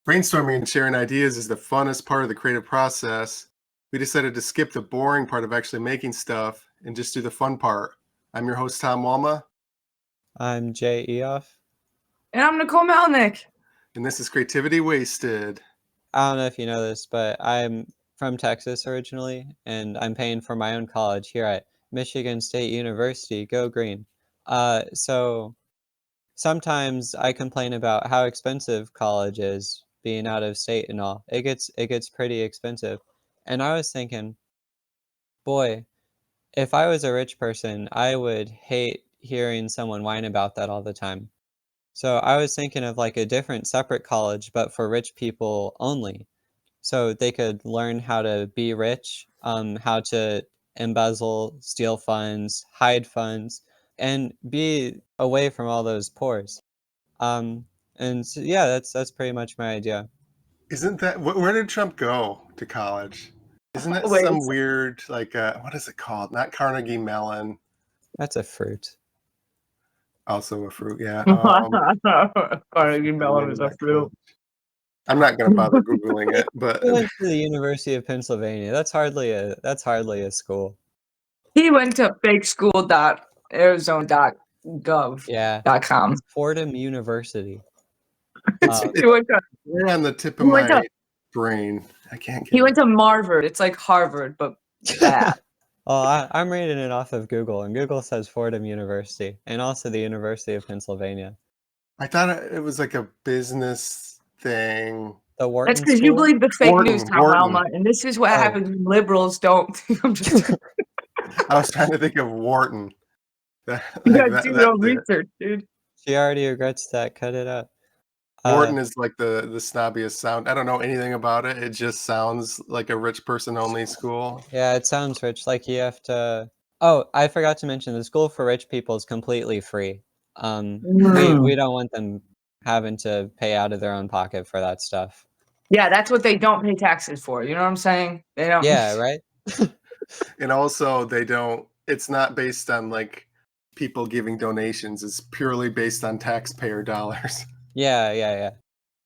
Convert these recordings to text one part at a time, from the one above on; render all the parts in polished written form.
Brainstorming and sharing ideas is the funnest part of the creative process. We decided to skip the boring part of actually making stuff and just do the fun part. I'm your host, Tom Walma, I'm Jay Eoff. And I'm Nicole Malnick. and this is Creativity Wasted. I don't know if you know this, but I'm from Texas originally, and I'm paying for my own college here at Michigan State University. Go Green. So sometimes I complain about how expensive college is, being out of state and all. It gets pretty expensive. And I was thinking, boy, if I was a rich person, I would hate hearing someone whine about that all the time. So I was thinking of like a different separate college, but for rich people only. So they could learn how to be rich, how to embezzle, steal funds, hide funds, and be away from all those pores. And so, yeah, that's pretty much my idea. Isn't that where did Trump go to college? Isn't that Wait. some weird what is it called? Not Carnegie Mellon, That's a fruit. also a fruit. Yeah. Carnegie Mellon is a fruit. I'm not going to bother googling it, but He went to the University of Pennsylvania. That's hardly a school. He went to fakeschool.arizona.gov.com. Yeah. Fordham University. it's right on the tip of my brain. I can't get He went to Marvard. It's like Harvard, but bad. Oh, I'm reading it off of Google, and Google says Fordham University, and also the University of Pennsylvania. I thought it was like a business thing. The Wharton That's because you School? believe the fake Wharton, news, Tom Wharton. Alma, and this is what happens when liberals don't. I'm just I was trying to think of Wharton. you gotta do your own research, dude. She already regrets that. Cut it up. Wharton is like the snobbiest sound. I don't know anything about it. It just sounds like a rich person only school. Yeah, it sounds rich. Like you have to. Oh, I forgot to mention the school for rich people is completely free. We don't want them having to pay out of their own pocket for that stuff. Yeah, that's what they don't pay taxes for. You know what I'm saying? They don't. Yeah, right. And also, they don't. It's not based on like people giving donations. It's purely based on taxpayer dollars. Yeah.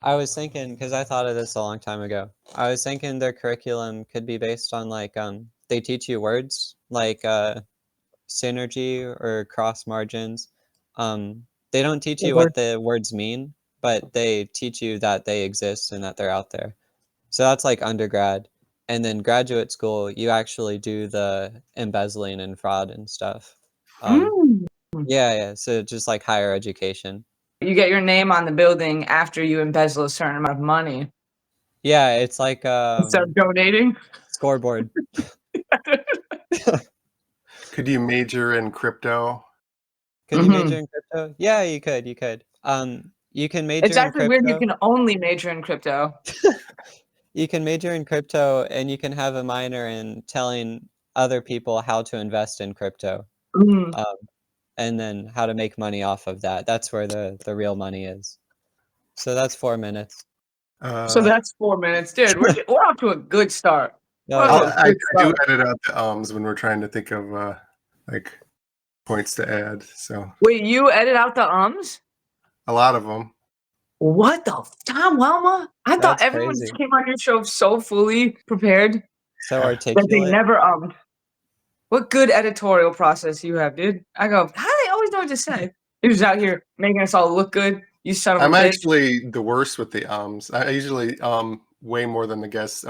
I was thinking, because I thought of this a long time ago. I was thinking their curriculum could be based on like they teach you words like synergy or cross margins. They don't teach you what the words mean, but they teach you that they exist and that they're out there. So that's like undergrad. And then graduate school, you actually do the embezzling and fraud and stuff. Yeah. So just like higher education. You get your name on the building after you embezzle a certain amount of money. Yeah, it's like Start donating. Scoreboard. Could you major in crypto? Could you major in crypto? Yeah, you could. You can major. It's actually weird. You can only major in crypto. You can major in crypto, and you can have a minor in telling other people how to invest in crypto, and then how to make money off of that. That's where the real money is. So that's 4 minutes. So that's 4 minutes, dude. We're off to a good start. I do edit out the ums when we're trying to think of like points to add. So wait, you edit out the ums? A lot of them. What the Tom Welma? I thought everyone just came on your show so fully prepared, so articulate. that they never ummed. What good editorial process you have, dude? I go, how do they always know what to say? You're just out here making us all look good. You son of a bitch. I'm actually the worst with the ums. I usually way more than the guests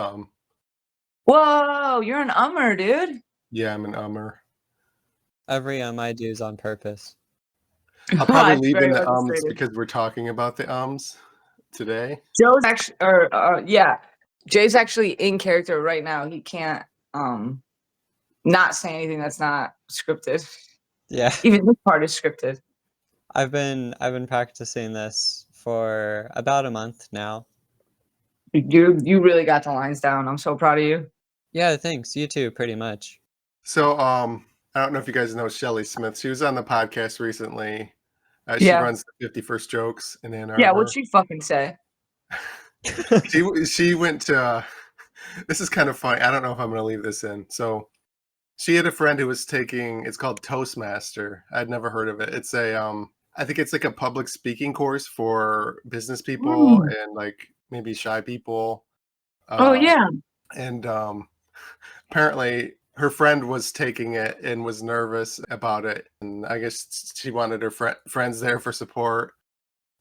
Whoa, you're an ummer, dude. Yeah, I'm an ummer. Every I do is on purpose. I'll probably leave in the ums because we're talking about the ums today. Joe's actually, Jay's actually in character right now. He can't not say anything that's not scripted. Yeah, even this part is scripted. I've been practicing this for about a month now. You really got the lines down. I'm so proud of you. Yeah, thanks. You too, pretty much. So I don't know if you guys know Shelly Smith. She was on the podcast recently. She runs the 51st Jokes in Ann Arbor. Yeah, what'd she fucking say? She went to this is kind of funny. I don't know if I'm going to leave this in. So she had a friend who was taking, it's called Toastmaster. I'd never heard of it. It's I think it's like a public speaking course for business people and like maybe shy people. Oh yeah. And apparently her friend was taking it and was nervous about it, and I guess she wanted her friends there for support.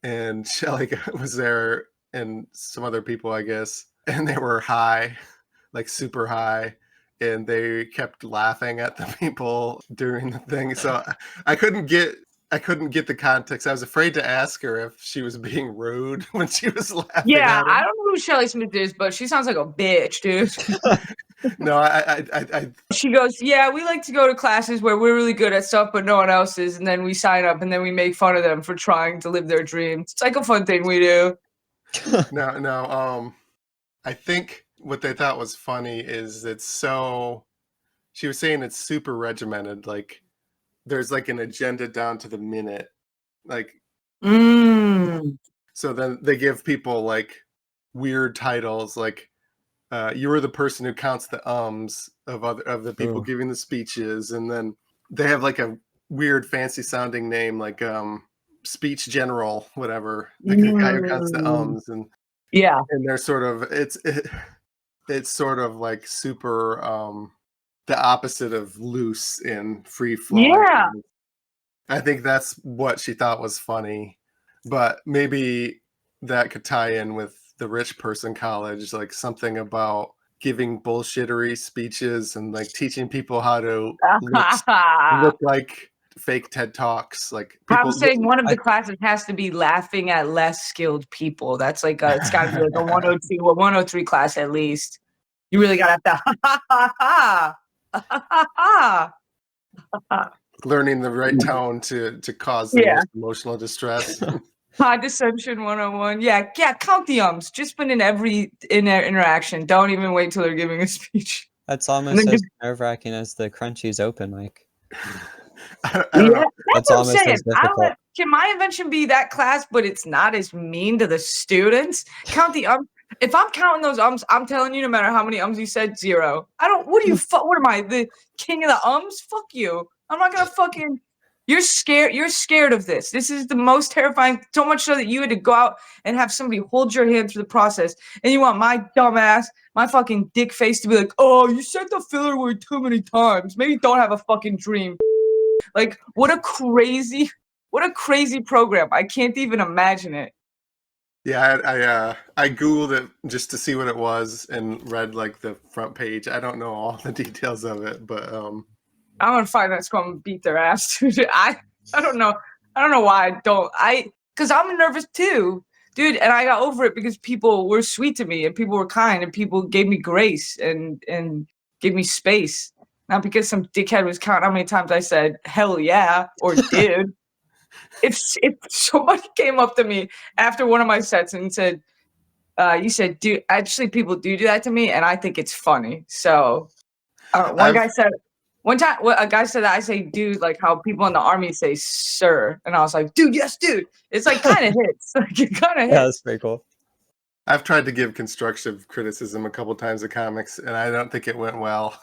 And Shelly was there and some other people, I guess, and they were high, like super high, and they kept laughing at the people during the thing. So I couldn't get the context. I was afraid to ask her if she was being rude when she was laughing Yeah, at I him. don't know who Shelly Smith is, but she sounds like a bitch, dude. No, I She goes, yeah, we like to go to classes where we're really good at stuff, but no one else is, and then we sign up and then we make fun of them for trying to live their dreams. It's like a fun thing we do. no. I think what they thought was funny is she was saying it's super regimented. Like there's like an agenda down to the minute. Like, so then they give people like weird titles, like you were the person who counts the ums of the people giving the speeches, and then they have like a weird fancy sounding name, like speech general, whatever, like the guy who counts the ums, and Yeah. and they're sort of it's sort of like super the opposite of loose and free flowing. Yeah. I think that's what she thought was funny, but maybe that could tie in with the rich person college, like something about giving bullshittery speeches and like teaching people how to look like fake TED Talks. Like I'm people saying one of the classes has to be laughing at less skilled people. That's like it's got to be like a 102 or 103 class at least. You really got to have to learning the right tone to cause the most emotional distress. Condescension 101. Yeah, count the ums. Just put in every interaction. Don't even wait till they're giving a speech. That's almost as nerve-wracking as the Crunchies open mic. I don't know. That's what I'm saying. Can my invention be that class, but it's not as mean to the students? Count the ums. If I'm counting those ums, I'm telling you, no matter how many ums you said, 0. I don't. What am I, the king of the ums? Fuck you. I'm not gonna fucking. You're scared. You're scared of this. This is the most terrifying. So much so that you had to go out and have somebody hold your hand through the process, and you want my dumb ass, my fucking dick face, to be like, "Oh, you said the filler word too many times. Maybe don't have a fucking dream." Like, what a crazy program. I can't even imagine it. Yeah, I Googled it just to see what it was and read like the front page. I don't know all the details of it, but I'm gonna find that school and beat their ass, dude. I don't know. I don't know why I don't. Because I'm nervous too, dude. And I got over it because people were sweet to me and people were kind and people gave me grace and gave me space. Not because some dickhead was counting how many times I said "hell yeah" or "dude." If somebody came up to me after one of my sets and said, "You said dude," actually people do that to me, and I think it's funny. So one time, a guy said that I say dude like how people in the army say sir. And I was like, dude, yes, dude. It's like kind of hits. Like it kind of hits. Yeah, that's pretty cool. I've tried to give constructive criticism a couple times of comics, and I don't think it went well.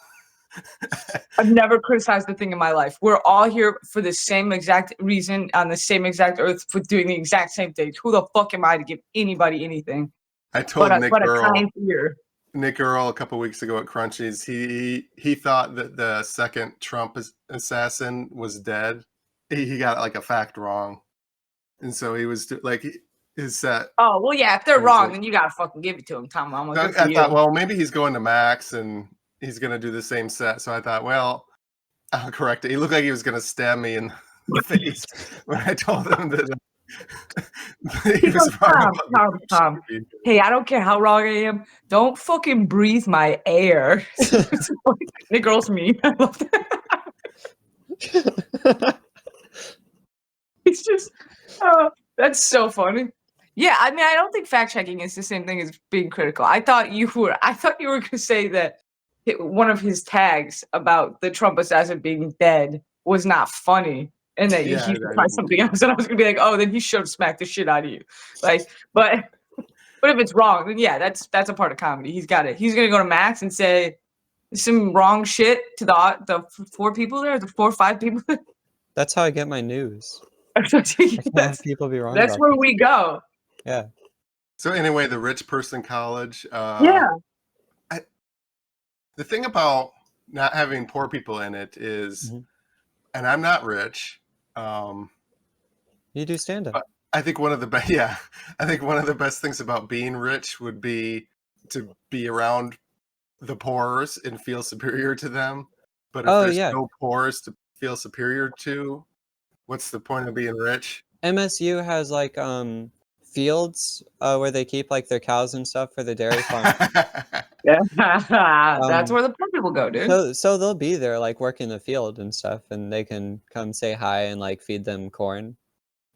I've never criticized a thing in my life. We're all here for the same exact reason on the same exact earth for doing the exact same things. Who the fuck am I to give anybody anything? I told Nick Earl a couple weeks ago at Crunchies, he thought that the second Trump assassin was dead. He got like a fact wrong, and so he was like his set. Oh well, yeah. If they're wrong, then you gotta fucking give it to him, Tom. I thought, well, maybe he's going to Max and he's gonna do the same set. So I thought, well, I'll correct it. He looked like he was gonna stab me in the face when I told him that. He goes, Tom. Hey, I don't care how wrong I am. Don't fucking breathe my air. The girl's me. I love that. It's just, that's so funny. Yeah, I mean, I don't think fact checking is the same thing as being critical. I thought you were going to say that one of his tags about the Trump assassin being dead was not funny. And that he should try something else, and I was gonna be like, "Oh, then he should smack the shit out of you." Like, but if it's wrong, then yeah, that's a part of comedy. He's got it. He's gonna go to Max and say some wrong shit to the 4 people there, the 4 or 5 people. That's how I get my news. People be wrong. That's where we go. Yeah. So anyway, the rich person college. Yeah. The thing about not having poor people in it is, and I'm not rich. You do stand up. But I think one of the best, yeah, I think one of the best things about being rich would be to be around the poorers and feel superior to them. But if there's no poorers to feel superior to, what's the point of being rich? MSU has like fields where they keep like their cows and stuff for the dairy farm. Yeah, that's where the poor people go, dude. So they'll be there like working the field and stuff, and they can come say hi and like feed them corn,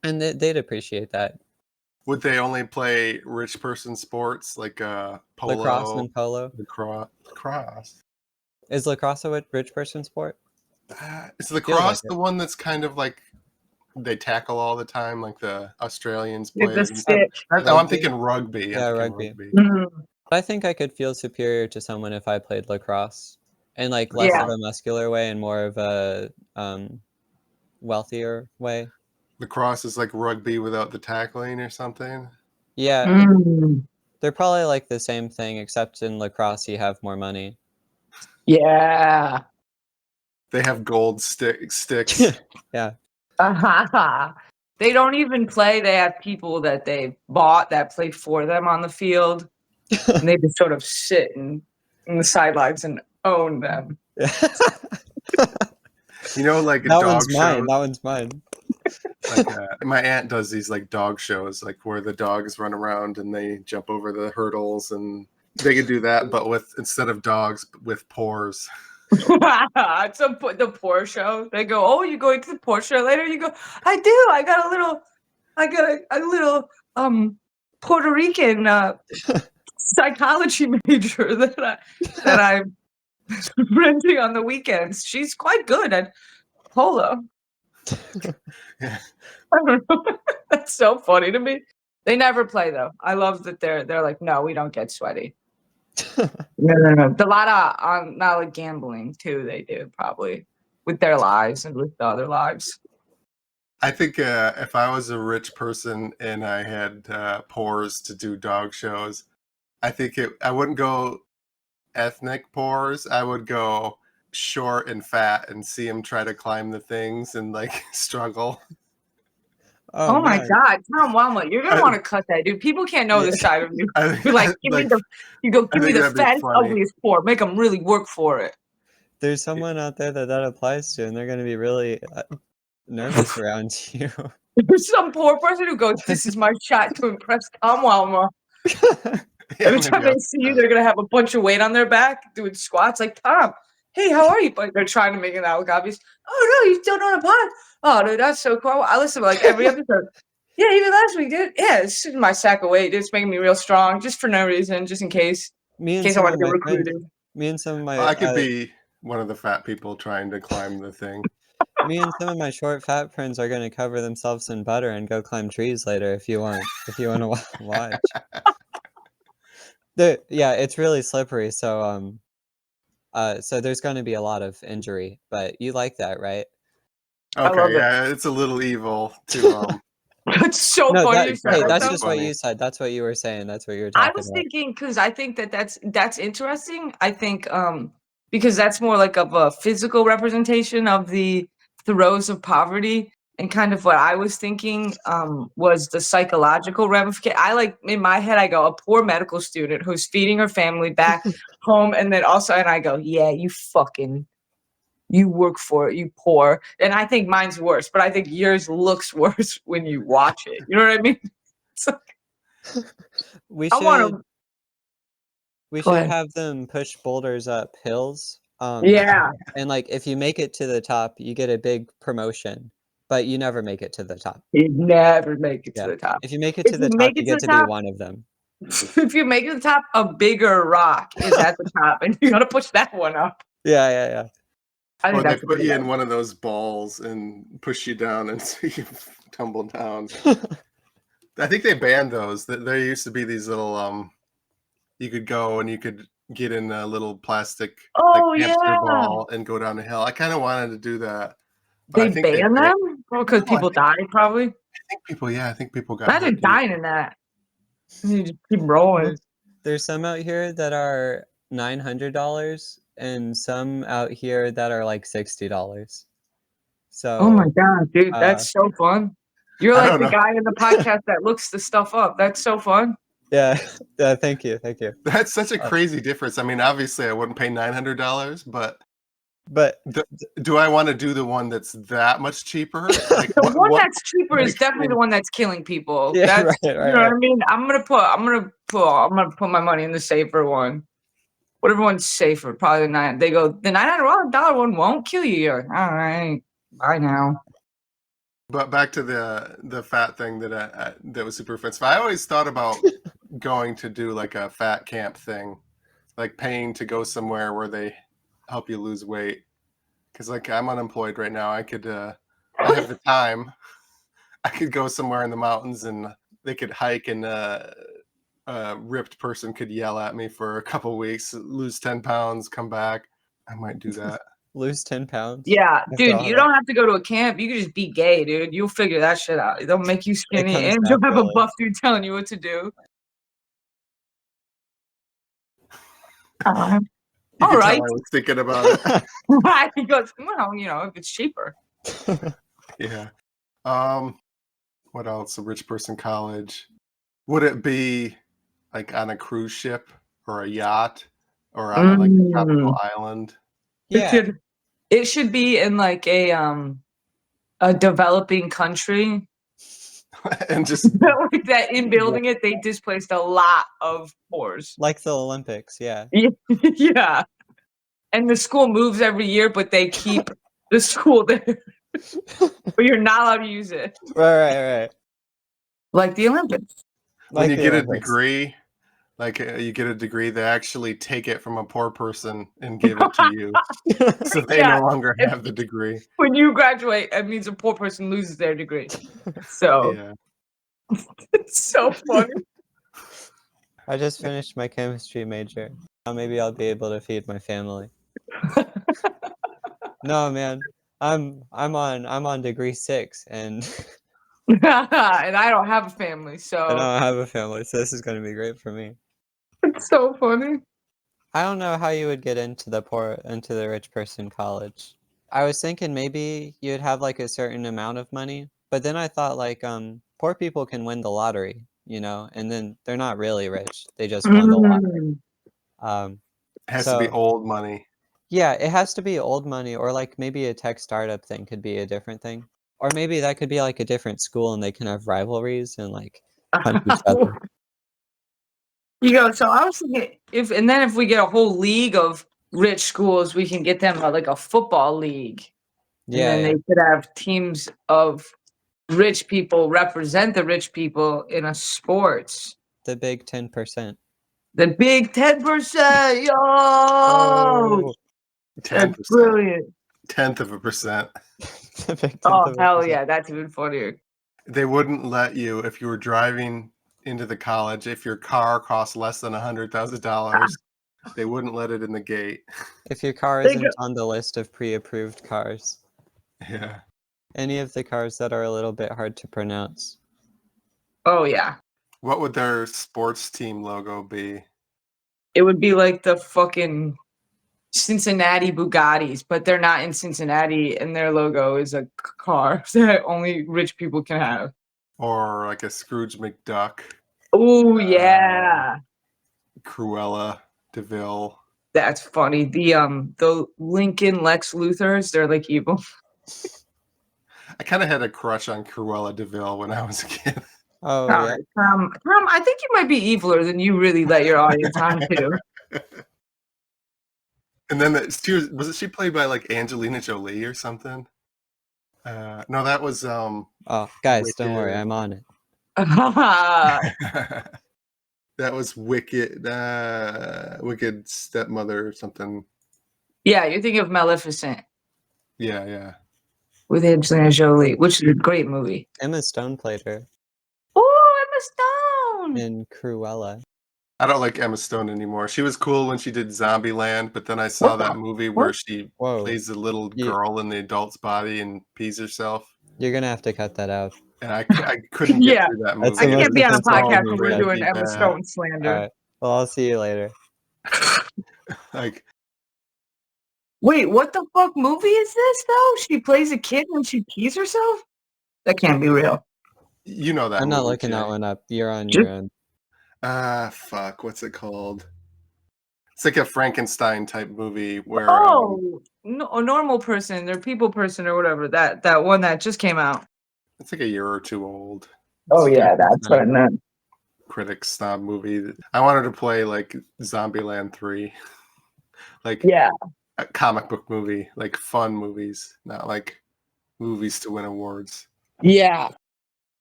and they'd appreciate that. Would they only play rich person sports like polo? Lacrosse and polo. Lacrosse. Is lacrosse a rich person sport? Is lacrosse the one that's kind of like they tackle all the time, like the Australians play? The stick. No, I'm thinking rugby. Yeah, rugby. Mm-hmm. I think I could feel superior to someone if I played lacrosse, in like less of a muscular way and more of a wealthier way. Lacrosse is like rugby without the tackling or something. Yeah, they're probably like the same thing, except in lacrosse you have more money. Yeah. They have gold sticks. Yeah. They don't even play. They have people that they bought that play for them on the field. And they just sort of sit in the sidelines and own them. You know, like a that dog one's show. Mine. That one's mine. Like my aunt does these like dog shows, like where the dogs run around and they jump over the hurdles, and they could do that, but with instead of dogs, with pores. It's the poor show. They go, "Oh, you going to the poor show later?" You go, "I do. I got a little Puerto Rican psychology major that I'm renting on the weekends. She's quite good at polo." Yeah. I don't know. That's so funny to me. They never play though. I love that they're like, "No, we don't get sweaty." No. A lot of not like gambling too. They do probably with their lives and with the other lives. I think if I was a rich person and I had pores to do dog shows, I think I wouldn't go ethnic pores. I would go short and fat and see him try to climb the things and like struggle. Oh my God, Tom Walma, you're gonna want to cut that, dude. People can't know this side of you. You're like, give me the fattest, ugliest poor. Make them really work for it. There's someone out there that applies to, and they're gonna be really nervous around you. There's some poor person who goes, "This is my shot to impress Tom Walma." Every time they see you, they're gonna have a bunch of weight on their back doing squats. Like, "Tom, hey, how are you?" But they're trying to make it look obvious. "Oh no, you still don't pod." "Oh, dude, that's so cool. I listen to like every episode." "Yeah, even last week, dude. Yeah, this is my sack of weight. Dude. It's making me real strong, just for no reason, just in case. Me and I want to get recruited." Me and some of my I could be one of the fat people trying to climb the thing. Me and some of my short fat friends are gonna cover themselves in butter and go climb trees later. If you want to watch. Yeah, it's really slippery. So so there's going to be a lot of injury, but you like that, right? Okay, yeah, it's a little evil to. That's so funny. That's just what you said. That's what you were saying. That's what you were talking about. I was thinking because I think that's interesting. I think because that's more like of a physical representation of the throes of poverty, and kind of what I was thinking was the psychological ramification. I like in my head, I go a poor medical student who's feeding her family back home, and then also, and I go, "Yeah, you work for it, you poor." And I think mine's worse, but I think yours looks worse when you watch it. You know what I mean? It's like, we should have them push boulders up hills. Yeah. And like if you make it to the top, you get a big promotion, but you never make it to the top. You never make it to the top. If you make it to the top, you get to be one of them. If you make it to the top, a bigger rock is at the top, and you gotta push that one up. Yeah. I think they put you in one of those balls and push you down, and so you tumble down. I think they banned those. There used to be these little you could go and you could get in a little plastic hamster ball and go down the hill. I kind of wanted to do that. But they banned them? Because people died, probably. I think people got. Imagine dying in that. You just keep rolling. There's some out here that are $900 and some out here that are like $60. Oh my So, god, dude, uh, that's so fun. You're I like don't the know. guy in the podcast that looks the stuff up. That's so fun. yeah, yeah, thank you. That's such a Uh, crazy difference. I mean, obviously, I wouldn't pay $900, but But do I want to do the one that's that much cheaper? Like, The one what? that's cheaper is definitely the one that's killing people. yeah, That's right, you know right, what I right. mean. I'm gonna put my money in the safer one. Whatever one's safer, probably the nine. They go the $900 one won't kill you. You're like, all right, bye now. But back to the fat thing that was super offensive. I always thought about going to do like a fat camp thing, like paying to go somewhere where they help you lose weight. Because like I'm unemployed right now, I have the time. I could go somewhere in the mountains and they could hike and a ripped person could yell at me for a couple weeks, lose 10 pounds, come back. I might do that. Lose 10 pounds. Yeah, After dude, all you that. don't have to go to a camp. You can just be gay, dude. You'll figure that shit out. They'll make you skinny, comes and you'll have a naturally. buff dude telling you what to do. You All can right. tell I was thinking about it. He goes, well, you know, if it's cheaper. Yeah. What else? A rich person college. Would it be like on a cruise ship or a yacht or on a tropical island? Yeah, It should be in like a developing country. And just Like that in building it, they displaced a lot of poors. like the Olympics, yeah. Yeah. And the school moves every year, but they keep the school there. But you're not allowed to use it. Right. Like the Olympics. when Like you the get a Olympics. degree, like you get a degree, they actually take it from a poor person and give it to you. So they Yeah. no longer have the degree. When you graduate, it means a poor person loses their degree. So Yeah. it's so funny. I just finished my chemistry major. Now maybe I'll be able to feed my family. No, man. I'm on degree 6 and And I don't have a family, I so don't have a family, so this is gonna be great for me. it's so funny. I don't know how you would get into the rich person college. I was thinking maybe you'd have like a certain amount of money, but then I thought like poor people can win the lottery, you know, and then they're not really rich. They just won the lottery. Um It has to be so old money. yeah, it has to be old money or like maybe a tech startup thing could be a different thing. Or maybe that could be like a different school and they can have rivalries and like punch each other. You go. So I was thinking if we get a whole league of rich schools, we can get them like a football league, and Yeah, then yeah. they could have teams of rich people represent the rich people in a sports. The big 10%. The big 10%, yo, Oh, 10%. that's brilliant. 1/10%. the big 10th Oh of a hell percent. yeah, that's even funnier. They wouldn't let you, if you were driving into the college, if your car cost less than $100,000, they wouldn't let it in the gate. If your car They go- isn't on the list of pre-approved cars. Yeah. Any of the cars that are a little bit hard to pronounce. Oh yeah, What would their sports team logo be? it would be like the fucking Cincinnati Bugattis, but they're not in Cincinnati, and their logo is a car that only rich people can have. Or like a Scrooge McDuck, Oh yeah, Cruella DeVille. that's funny. The Lincoln Lex Luthers, they're like evil. I kind of had a crush on Cruella DeVille when I was a kid. Oh, All yeah. right, Tom, I think you might be eviler than you really let your audience on to. And then she played by like Angelina Jolie or something? No, that was Oh, guys, don't worry. Wicked. I'm on it. That was Wicked, Wicked Stepmother or something. Yeah, you're thinking of Maleficent Yeah. with Angelina Jolie, which is a great movie. Emma Stone played her Oh, Emma Stone. in Cruella. I don't like Emma Stone anymore. She was cool when she did Zombieland, but then I saw What that the- movie what? where she Whoa. plays a little girl in the adult's body and pees herself. You're gonna have to cut that out. and I couldn't get Yeah. through that That's movie. I the can't most be on a offensive podcast movie when we're yet. doing Pretty Emma bad. Stone slander. All right. Well, I'll see you later. Like, Wait, what the fuck movie is this though? She plays a kid when she pees herself? That can't be real. you know that I'm not movie, looking that Jay. one up. You're on your own. Fuck, what's it called? It's like a Frankenstein type movie where Oh, no, a normal person or people person or whatever. That one that just came out. it's like a year or two old. Oh It's yeah, that's what I Frankenstein. meant. Critic snob movie. I wanted to play like Zombieland 3. Like Yeah. a comic book movie, like fun movies, not like movies to win awards. Yeah.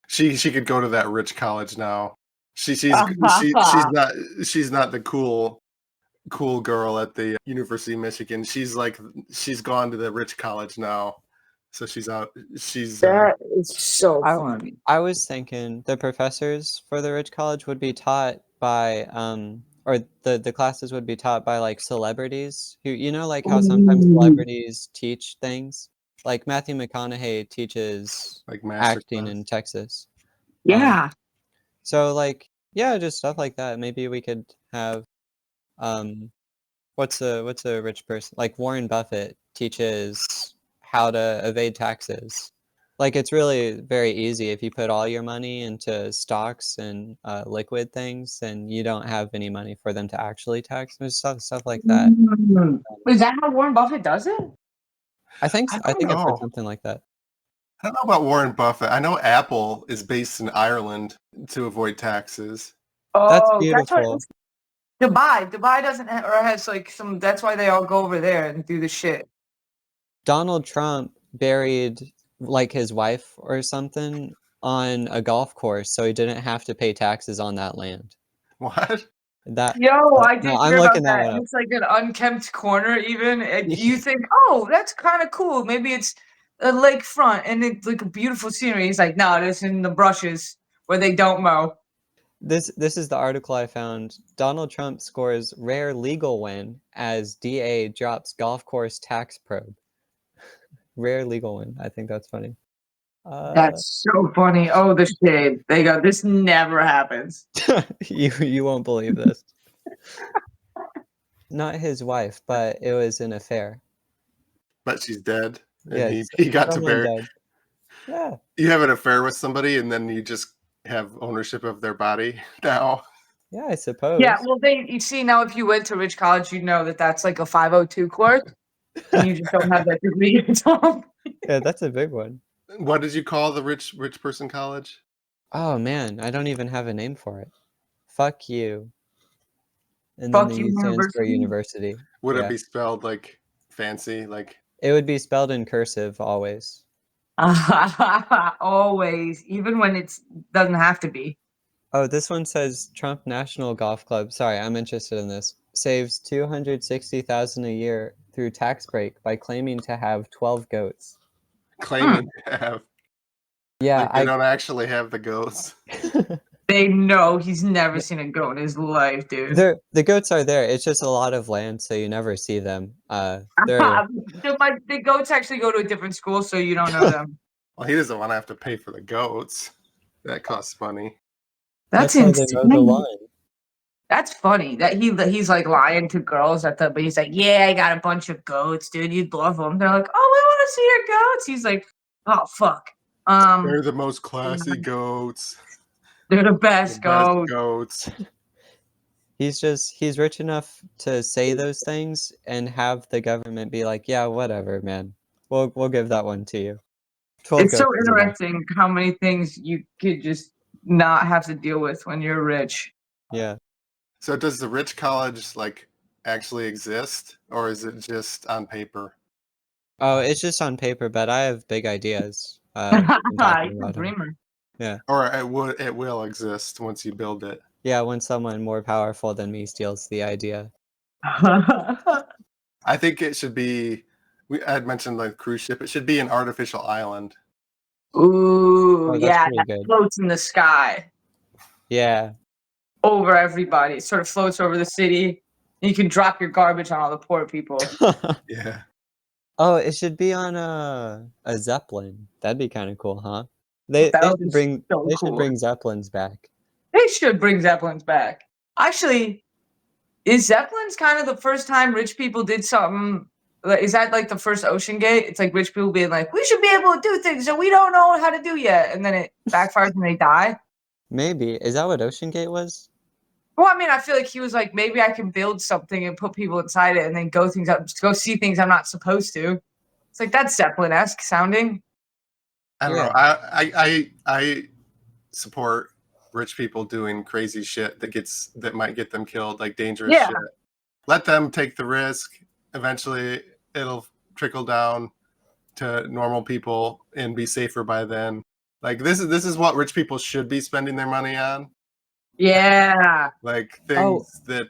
She could go to that rich college now. She's Uh-huh. not the cool girl at the University of Michigan. She's gone to the rich college now. So she's out. She's That is so I- funny. I was thinking the professors for the rich college would be taught by or the classes would be taught by like celebrities who like how sometimes Ooh. celebrities teach things. Like Matthew McConaughey teaches like acting masterclass. in Texas. Yeah. So like yeah, just stuff like that. Maybe we could have what's a rich person? Like Warren Buffett teaches how to evade taxes. Like it's really very easy if you put all your money into stocks and liquid things, and you don't have any money for them to actually tax. There's stuff like that. Is that how Warren Buffett does it? I think I I don't think I've heard know. something like that. I don't know about Warren Buffett. I know Apple is based in Ireland to avoid taxes. That's Oh, that's what beautiful. Dubai doesn't or has like some. That's why they all go over there and do the shit. Donald Trump buried like his wife or something on a golf course, so he didn't have to pay taxes on that land. What? That Yo, I no, did I'm hear about looking that that. one And up. it's like an unkempt corner, even. And you think, oh, that's kind of cool. Maybe it's a lakefront and it's like a beautiful scenery. He's like, no, it's in the brushes where they don't mow. This is the article I found. Donald Trump scores rare legal win as DA drops golf course tax probe. Rare legal win. I think that's funny. That's so funny. Oh, the shade. They go, this never happens. You won't believe this. Not his wife, but it was an affair. But she's dead. And Yeah, he got to someone bury. died. Yeah. You have an affair with somebody, and then you just have ownership of their body now. Yeah, I suppose. Yeah, well, you see now if you went to Rich College, you'd know that that's like a 502 course, and you just don't have that degree at all. Yeah, that's a big one. What did you call the rich person college? Oh man, I don't even have a name for it. Fuck you. And then Fuck the you, U stands for university. university. Would Yeah. it be spelled like fancy? Like It would be spelled in cursive always. Always, even when it doesn't have to be. Oh, this one says Trump National Golf Club. Sorry, I'm interested in this. Saves $260,000 a year through tax break by claiming to have 12 goats. claiming to have. Yeah, Like they don't actually have the goats. They know he's never seen a goat in his life, dude. the goats are there. It's just a lot of land, so you never see them. The goats actually go to a different school, so you don't know them. Well, he doesn't want to have to pay for the goats. That costs money. That's how they insane. mow the lawn. That's funny that he's like lying to girls but he's like, yeah, I got a bunch of goats, dude. You'd love them. They're like, oh, we want to see your goats. He's like, oh fuck. They're the most classy goats. They're the The best best goats. goats. He's rich enough to say those things and have the government be like, yeah, whatever, man. We'll give that one to you. 12 It's so goats is enough. interesting how many things you could just not have to deal with when you're rich. Yeah. So does the rich college like actually exist, or is it just on paper? Oh, it's just on paper, but I have big ideas. I'm talking He's a about 'em. dreamer. Yeah. Or it will exist once you build it. Yeah, when someone more powerful than me steals the idea. I think it should be. I had mentioned like cruise ship. It should be an artificial island. Ooh, Oh, that's yeah, pretty that good. floats in the sky Yeah. over everybody. It sort of floats over the city. And you can drop your garbage on all the poor people. Yeah. Oh, it should be on a Zeppelin. That'd be kind of cool, huh? They That would should be bring so they cool. should bring Zeppelins back. They should bring Zeppelins back. Actually, is Zeppelins kind of the first time rich people did something? Is that like the first Ocean Gate? It's like rich people being like, we should be able to do things that we don't know how to do yet, and then it backfires and they die. Maybe. Is that what Ocean Gate was? Well, I mean, I feel like he was like, maybe I can build something and put people inside it, and then go see things I'm not supposed to. It's like that's Zeppelin-esque sounding. I don't know. I support rich people doing crazy shit that might get them killed, like dangerous shit. Let them take the risk. Eventually, it'll trickle down to normal people and be safer by then. Like this is what rich people should be spending their money on. Yeah. Like things that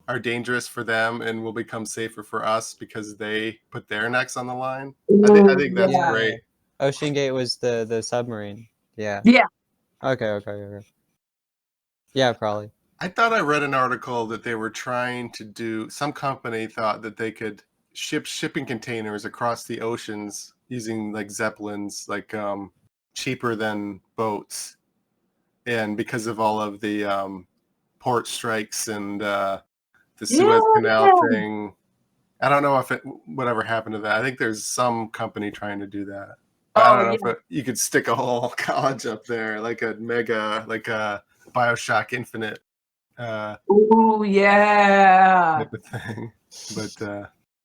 are dangerous for them and will become safer for us because they put their necks on the line. I think that's great. Ocean Gate was the submarine. Yeah. Yeah. Okay. Yeah, probably. I thought I read an article that they were trying to do. Some company thought that they could ship shipping containers across the oceans using like Zeppelins, like cheaper than boats. And because of all of the port strikes and the Suez Canal thing, I don't know if whatever happened to that. I think there's some company trying to do that. But I don't know if you could stick a whole college up there, like a BioShock Infinite. Oh yeah. Type of thing. But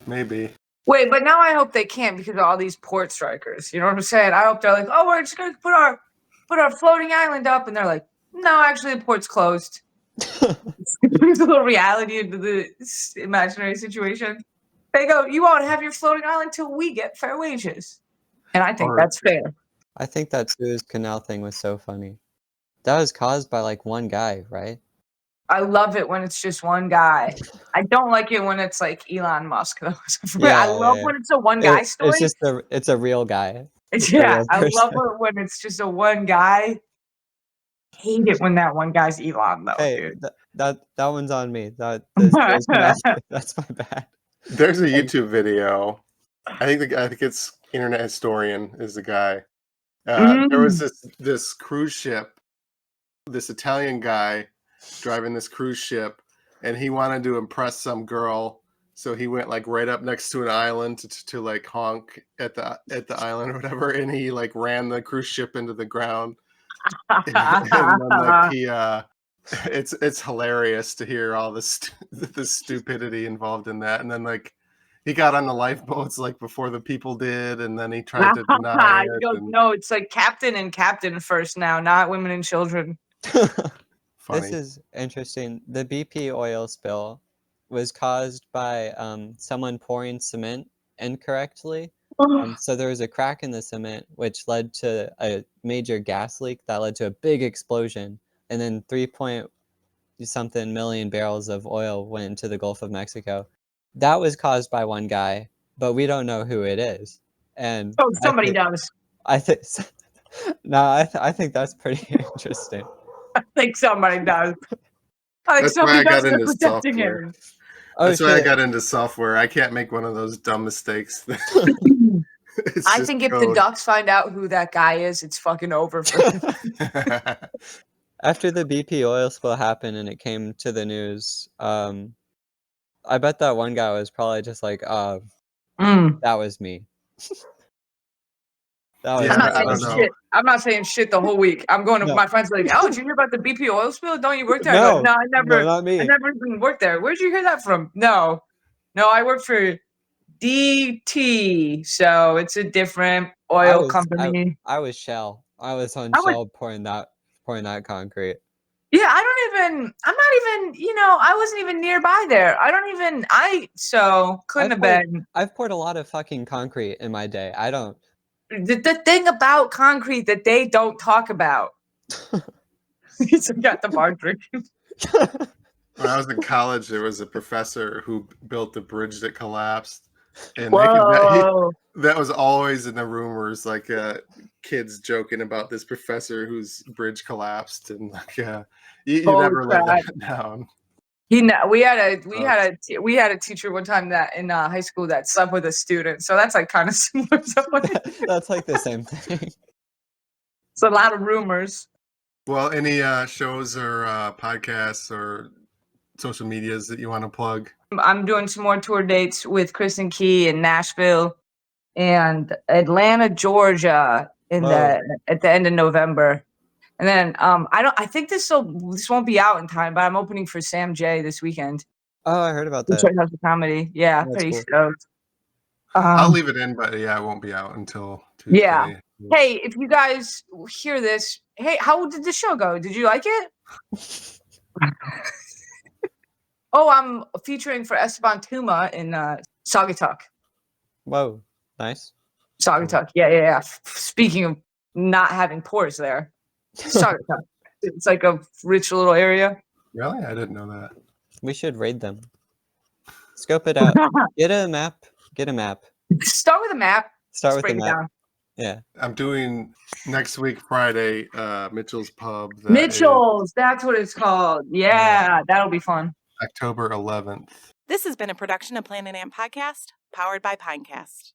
maybe. Wait, but now I hope they can't because of all these port strikers. You know what I'm saying? I hope they're like, oh, we're just gonna put our floating island up, and they're like, no, actually the port's closed. Brings a little reality into the imaginary situation. They go, you won't have your floating island till we get fair wages. And I think that's fair. I think that Suez Canal thing was so funny. That was caused by like one guy, right? I love it when it's just one guy. I don't like it when it's like Elon Musk though. I love when it's a one guy story. It's just it's a real guy. I love it when it's just a one guy. Hate it when that one guy's Elon though, dude. That one's on me. That's my bad. There's a YouTube video. I think it's Internet Historian is the guy. There was this cruise ship, this Italian guy driving this cruise ship, and he wanted to impress some girl, so he went like right up next to an island to like honk at the island or whatever, and he like ran the cruise ship into the ground. And then, like it's hilarious to hear all the stupidity involved in that, and then like he got on the lifeboats like before the people did, and then he tried to deny it. No, it's like captain and captain first now, not women and children. This is interesting. The BP oil spill was caused by someone pouring cement incorrectly. So there was a crack in the cement, which led to a major gas leak that led to a big explosion. And then 3-point-something million barrels of oil went into the Gulf of Mexico. That was caused by one guy, but we don't know who it is. And somebody does. I think I think that's pretty interesting. I think somebody does. That's why I got into software. That's why I got into software. I can't make one of those dumb mistakes. I think if the Ducks find out who that guy is, it's fucking over for them. After the BP oil spill happened and it came to the news, I bet that one guy was probably just like, that was me. I'm not saying shit the whole week. I'm going to my friends like, oh, did you hear about the BP oil spill? Don't you work there? No, no, I never. No, not me. I never even worked there. Where'd you hear that from? No, I work for DT, so it's a different oil company. I was Shell. I was on Shell pouring that concrete. Yeah, I'm not even, I wasn't even nearby there. Couldn't have been. I've poured a lot of fucking concrete in my day. I don't. The thing about concrete that they don't talk about. He's got the bar drinking. When I was in college, there was a professor who built a bridge that collapsed. And that was always in the rumors, like kids joking about this professor whose bridge collapsed, and like you never let that down. We had a teacher one time that in high school that slept with a student, so that's like kind of similar. That's like the same thing. It's a lot of rumors. Well, any shows or podcasts or social medias that you want to plug? I'm doing some more tour dates with Kristen Key in Nashville and Atlanta, Georgia at the end of November. And then I think this won't be out in time, but I'm opening for Sam J this weekend. Oh, I heard about that. Detroit House of Comedy. Yeah, That's pretty cool. stoked. I'll leave it in, but yeah, it won't be out until Tuesday. Yeah. Hey, if you guys hear this, hey, how did the show go? Did you like it? Oh, I'm featuring for Esteban Tuma in Saugatuck. Whoa, nice. Saugatuck, yeah. Speaking of not having pores there, Saugatuck. It's like a rich little area. Really? I didn't know that. We should raid them. Scope it out. Get a map. Start with a map. Start with break the it map. down. Yeah. I'm doing next week, Friday, Mitchell's Pub. Mitchell's, that's what it's called. Yeah, that'll be fun. October 11th. This has been a production of Planet Amp Podcast, powered by Pinecast.